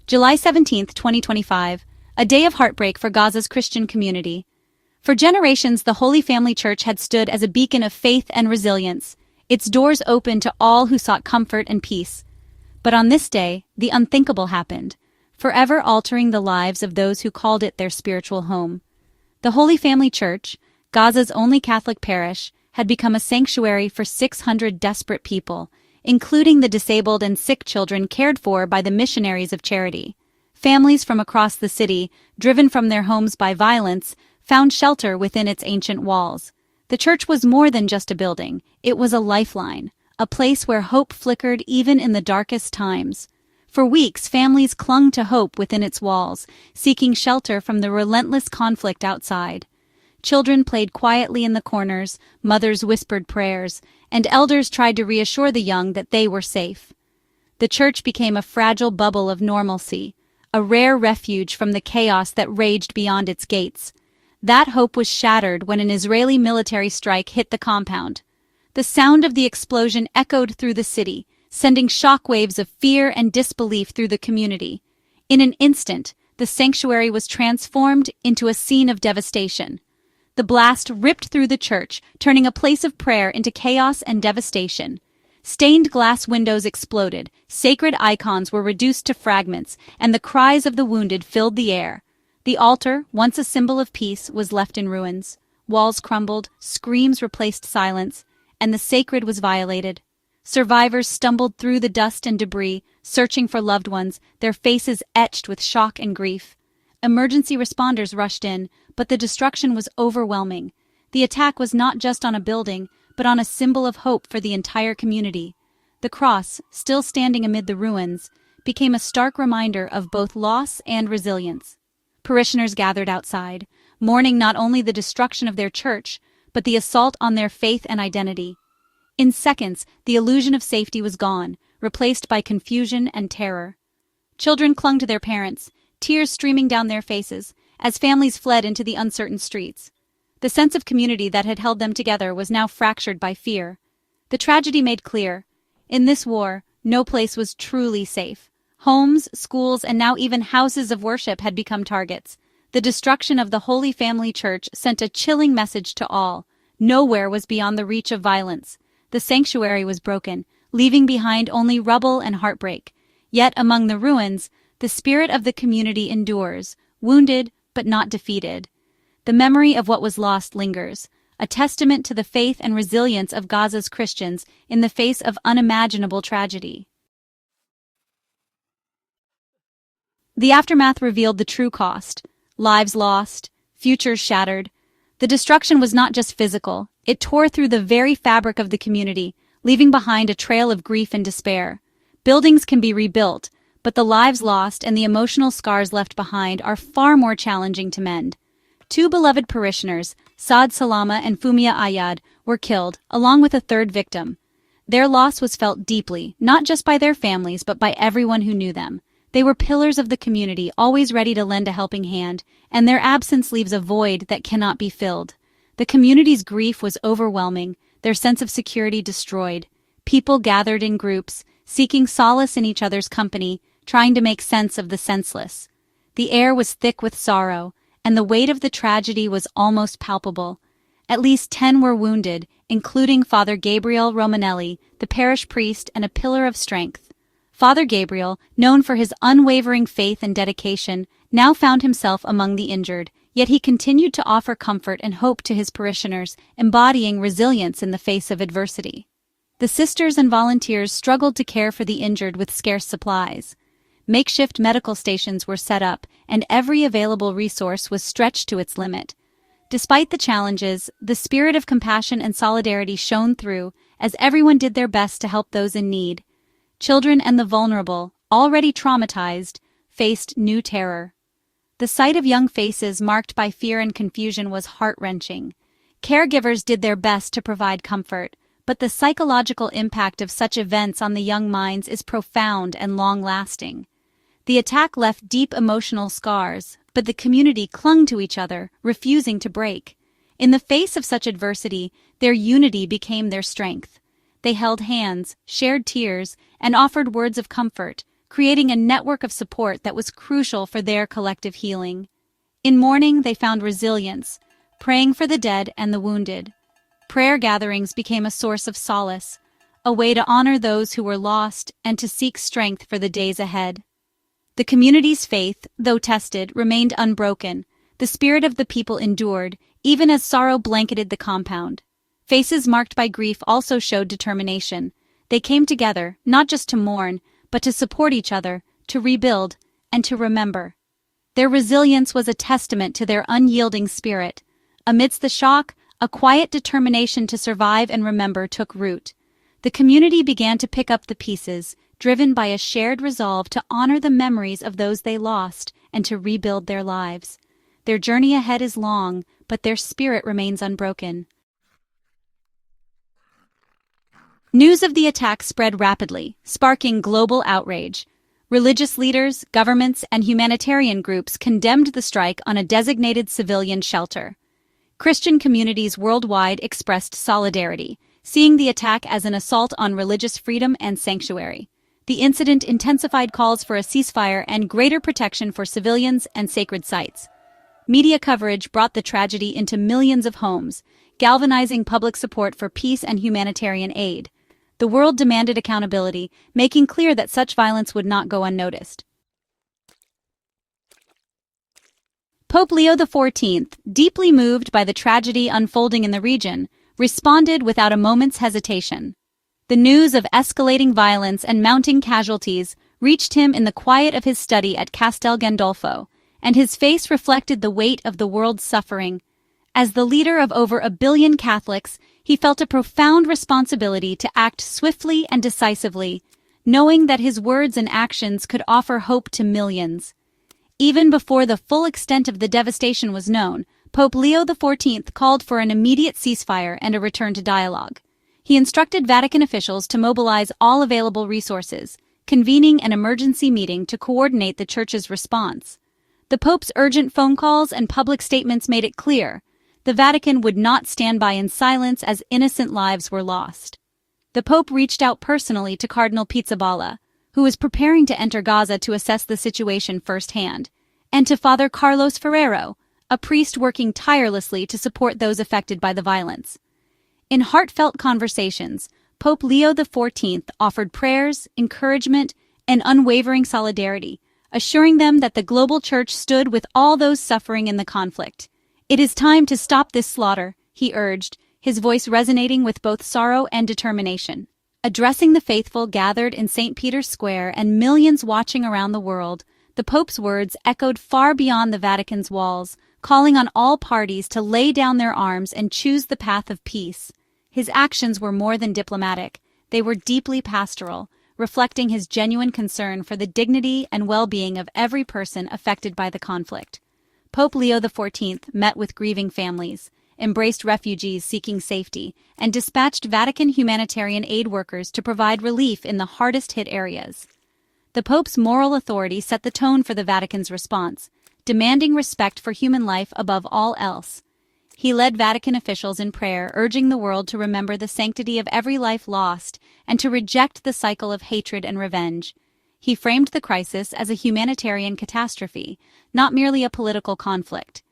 July 17, 2025, a day of heartbreak for Gaza's Christian community. For generations, the Holy Family Church had stood as a beacon of faith and resilience, its doors open to all who sought comfort and peace. But on this day, the unthinkable happened, forever altering the lives of those who called it their spiritual home. The Holy Family Church, Gaza's only Catholic parish, had become a sanctuary for 600 desperate people, including the disabled and sick children cared for by the missionaries of charity. Families from across the city, driven from their homes by violence, found shelter within its ancient walls. The church was more than just a building, it was a lifeline, a place where hope flickered even in the darkest times. For weeks, families clung to hope within its walls, seeking shelter from the relentless conflict outside. Children played quietly in the corners, mothers whispered prayers, and elders tried to reassure the young that they were safe. The church became a fragile bubble of normalcy, a rare refuge from the chaos that raged beyond its gates. That hope was shattered when an Israeli military strike hit the compound. The sound of the explosion echoed through the city, sending shockwaves of fear and disbelief through the community. In an instant, the sanctuary was transformed into a scene of devastation. The blast ripped through the church, turning a place of prayer into chaos and devastation. Stained glass windows exploded, sacred icons were reduced to fragments, and the cries of the wounded filled the air. The altar, once a symbol of peace, was left in ruins. Walls crumbled, screams replaced silence, and the sacred was violated. Survivors stumbled through the dust and debris, searching for loved ones, their faces etched with shock and grief. Emergency responders rushed in, but the destruction was overwhelming. The attack was not just on a building, but on a symbol of hope for the entire community. The cross, still standing amid the ruins, became a stark reminder of both loss and resilience. Parishioners gathered outside, mourning not only the destruction of their church, but the assault on their faith and identity. In seconds, the illusion of safety was gone, replaced by confusion and terror. Children clung to their parents, tears streaming down their faces, as families fled into the uncertain streets. The sense of community that had held them together was now fractured by fear. The tragedy made clear, in this war, no place was truly safe. Homes, schools, and now even houses of worship had become targets. The destruction of the Holy Family Church sent a chilling message to all. Nowhere was beyond the reach of violence. The sanctuary was broken, leaving behind only rubble and heartbreak. Yet among the ruins, the spirit of the community endures, wounded but not defeated. The memory of what was lost lingers, a testament to the faith and resilience of Gaza's Christians in the face of unimaginable tragedy. The aftermath revealed the true cost: lives lost, futures shattered. The destruction was not just physical, it tore through the very fabric of the community, leaving behind a trail of grief and despair. Buildings can be rebuilt, but the lives lost and the emotional scars left behind are far more challenging to mend. Two beloved parishioners, Saad Salama and Fumia Ayad, were killed, along with a third victim. Their loss was felt deeply, not just by their families but by everyone who knew them. They were pillars of the community, always ready to lend a helping hand, and their absence leaves a void that cannot be filled. The community's grief was overwhelming, their sense of security destroyed. People gathered in groups, seeking solace in each other's company, trying to make sense of the senseless. The air was thick with sorrow, and the weight of the tragedy was almost palpable. At least 10 were wounded, including Father Gabriel Romanelli, the parish priest and a pillar of strength. Father Gabriel, known for his unwavering faith and dedication, now found himself among the injured, yet he continued to offer comfort and hope to his parishioners, embodying resilience in the face of adversity. The sisters and volunteers struggled to care for the injured with scarce supplies. Makeshift medical stations were set up, and every available resource was stretched to its limit. Despite the challenges, the spirit of compassion and solidarity shone through, as everyone did their best to help those in need. Children and the vulnerable, already traumatized, faced new terror. The sight of young faces marked by fear and confusion was heart-wrenching. Caregivers did their best to provide comfort, but the psychological impact of such events on the young minds is profound and long-lasting. The attack left deep emotional scars, but the community clung to each other, refusing to break. In the face of such adversity, their unity became their strength. They held hands, shared tears, and offered words of comfort, creating a network of support that was crucial for their collective healing. In mourning, they found resilience, praying for the dead and the wounded. Prayer gatherings became a source of solace, a way to honor those who were lost and to seek strength for the days ahead. The community's faith, though tested, remained unbroken. The spirit of the people endured, even as sorrow blanketed the compound. Faces marked by grief also showed determination. They came together, not just to mourn, but to support each other, to rebuild, and to remember. Their resilience was a testament to their unyielding spirit. Amidst the shock, a quiet determination to survive and remember took root. The community began to pick up the pieces, driven by a shared resolve to honor the memories of those they lost and to rebuild their lives. Their journey ahead is long, but their spirit remains unbroken. News of the attack spread rapidly, sparking global outrage. Religious leaders, governments, and humanitarian groups condemned the strike on a designated civilian shelter. Christian communities worldwide expressed solidarity, seeing the attack as an assault on religious freedom and sanctuary. The incident intensified calls for a ceasefire and greater protection for civilians and sacred sites. Media coverage brought the tragedy into millions of homes, galvanizing public support for peace and humanitarian aid. The world demanded accountability, making clear that such violence would not go unnoticed. Pope Leo XIV, deeply moved by the tragedy unfolding in the region, responded without a moment's hesitation. The news of escalating violence and mounting casualties reached him in the quiet of his study at Castel Gandolfo, and his face reflected the weight of the world's suffering. As the leader of over 1 billion Catholics, he felt a profound responsibility to act swiftly and decisively, knowing that his words and actions could offer hope to millions. Even before the full extent of the devastation was known, Pope Leo XIV called for an immediate ceasefire and a return to dialogue. He instructed Vatican officials to mobilize all available resources, convening an emergency meeting to coordinate the Church's response. The Pope's urgent phone calls and public statements made it clear the Vatican would not stand by in silence as innocent lives were lost. The Pope reached out personally to Cardinal Pizzaballa, who was preparing to enter Gaza to assess the situation firsthand, and to Father Carlos Ferrero, a priest working tirelessly to support those affected by the violence. In heartfelt conversations, Pope Leo XIV offered prayers, encouragement, and unwavering solidarity, assuring them that the global Church stood with all those suffering in the conflict. "It is time to stop this slaughter," he urged, his voice resonating with both sorrow and determination. Addressing the faithful gathered in St. Peter's Square and millions watching around the world, the Pope's words echoed far beyond the Vatican's walls, calling on all parties to lay down their arms and choose the path of peace. His actions were more than diplomatic. They were deeply pastoral, reflecting his genuine concern for the dignity and well-being of every person affected by the conflict. Pope Leo XIV met with grieving families, embraced refugees seeking safety, and dispatched Vatican humanitarian aid workers to provide relief in the hardest-hit areas. The Pope's moral authority set the tone for the Vatican's response, demanding respect for human life above all else. He led Vatican officials in prayer, urging the world to remember the sanctity of every life lost and to reject the cycle of hatred and revenge. He framed the crisis as a humanitarian catastrophe, not merely a political conflict.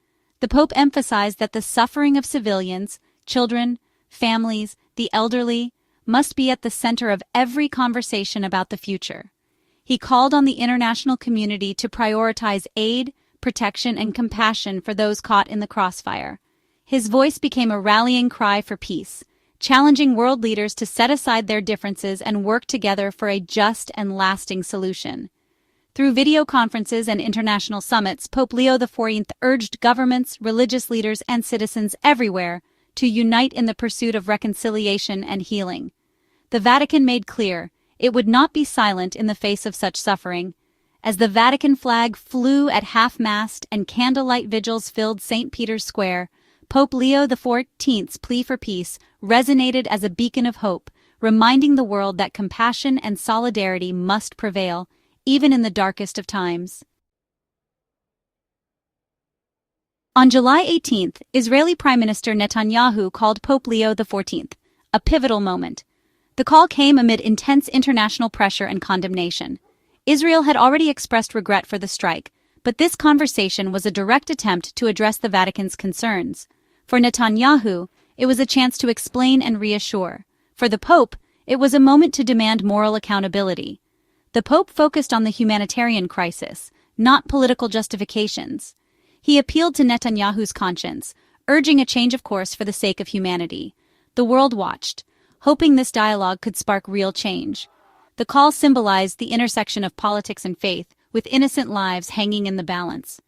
The Pope emphasized that the suffering of civilians, children, families, the elderly, must be at the center of every conversation about the future. He called on the international community to prioritize aid, protection, and compassion for those caught in the crossfire. His voice became a rallying cry for peace, challenging world leaders to set aside their differences and work together for a just and lasting solution. Through video conferences and international summits, Pope Leo XIV urged governments, religious leaders, and citizens everywhere to unite in the pursuit of reconciliation and healing. The Vatican made clear it would not be silent in the face of such suffering. As the Vatican flag flew at half-mast and candlelight vigils filled St. Peter's Square, Pope Leo XIV's plea for peace resonated as a beacon of hope, reminding the world that compassion and solidarity must prevail, even in the darkest of times. On July 18th, Israeli Prime Minister Netanyahu called Pope Leo XIV, a pivotal moment. The call came amid intense international pressure and condemnation. Israel had already expressed regret for the strike, but this conversation was a direct attempt to address the Vatican's concerns. For Netanyahu, it was a chance to explain and reassure. For the Pope, it was a moment to demand moral accountability. The Pope focused on the humanitarian crisis, not political justifications. He appealed to Netanyahu's conscience, urging a change of course for the sake of humanity. The world watched, hoping this dialogue could spark real change. The call symbolized the intersection of politics and faith, with innocent lives hanging in the balance.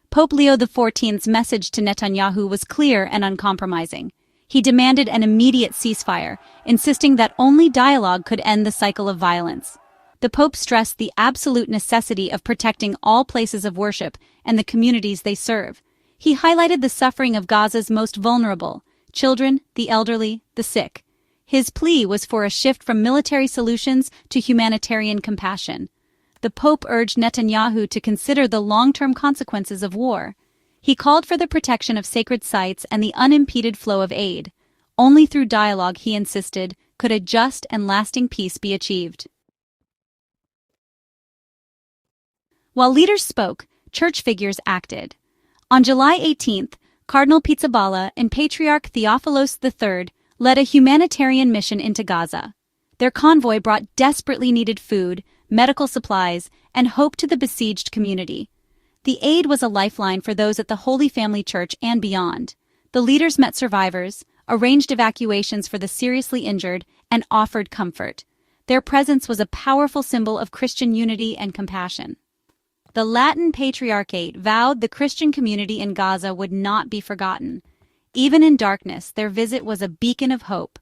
Pope Leo XIV's message to Netanyahu was clear and uncompromising. He demanded an immediate ceasefire, insisting that only dialogue could end the cycle of violence. The Pope stressed the absolute necessity of protecting all places of worship and the communities they serve. He highlighted the suffering of Gaza's most vulnerable, children, the elderly, the sick. His plea was for a shift from military solutions to humanitarian compassion. The Pope urged Netanyahu to consider the long-term consequences of war. He called for the protection of sacred sites and the unimpeded flow of aid. Only through dialogue, he insisted, could a just and lasting peace be achieved. While leaders spoke, church figures acted. On July 18th, Cardinal Pizzaballa and Patriarch Theophilos III led a humanitarian mission into Gaza. Their convoy brought desperately needed food, medical supplies, and hope to the besieged community. The aid was a lifeline for those at the Holy Family Church and beyond. The leaders met survivors, arranged evacuations for the seriously injured, and offered comfort. Their presence was a powerful symbol of Christian unity and compassion. The Latin Patriarchate vowed the Christian community in Gaza would not be forgotten. Even in darkness, their visit was a beacon of hope.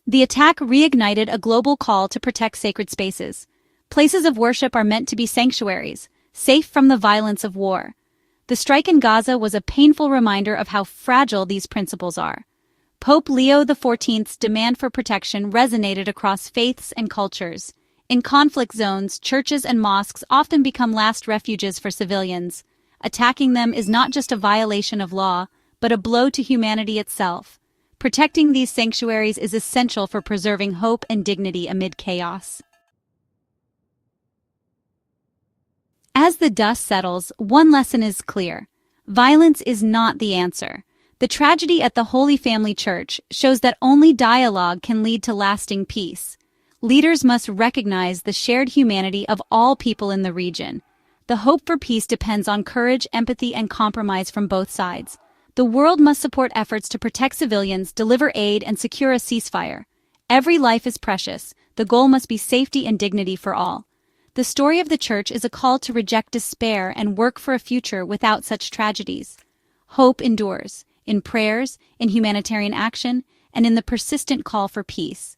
The attack reignited a global call to protect sacred spaces. Places of worship are meant to be sanctuaries, safe from the violence of war. The strike in Gaza was a painful reminder of how fragile these principles are. Pope Leo XIV's demand for protection resonated across faiths and cultures. In conflict zones, churches and mosques often become last refuges for civilians. Attacking them is not just a violation of law, but a blow to humanity itself. Protecting these sanctuaries is essential for preserving hope and dignity amid chaos. As the dust settles, one lesson is clear. Violence is not the answer. The tragedy at the Holy Family Church shows that only dialogue can lead to lasting peace. Leaders must recognize the shared humanity of all people in the region. The hope for peace depends on courage, empathy, and compromise from both sides. The world must support efforts to protect civilians, deliver aid, and secure a ceasefire. Every life is precious. The goal must be safety and dignity for all. The story of the Church is a call to reject despair and work for a future without such tragedies. Hope endures, in prayers, in humanitarian action, and in the persistent call for peace.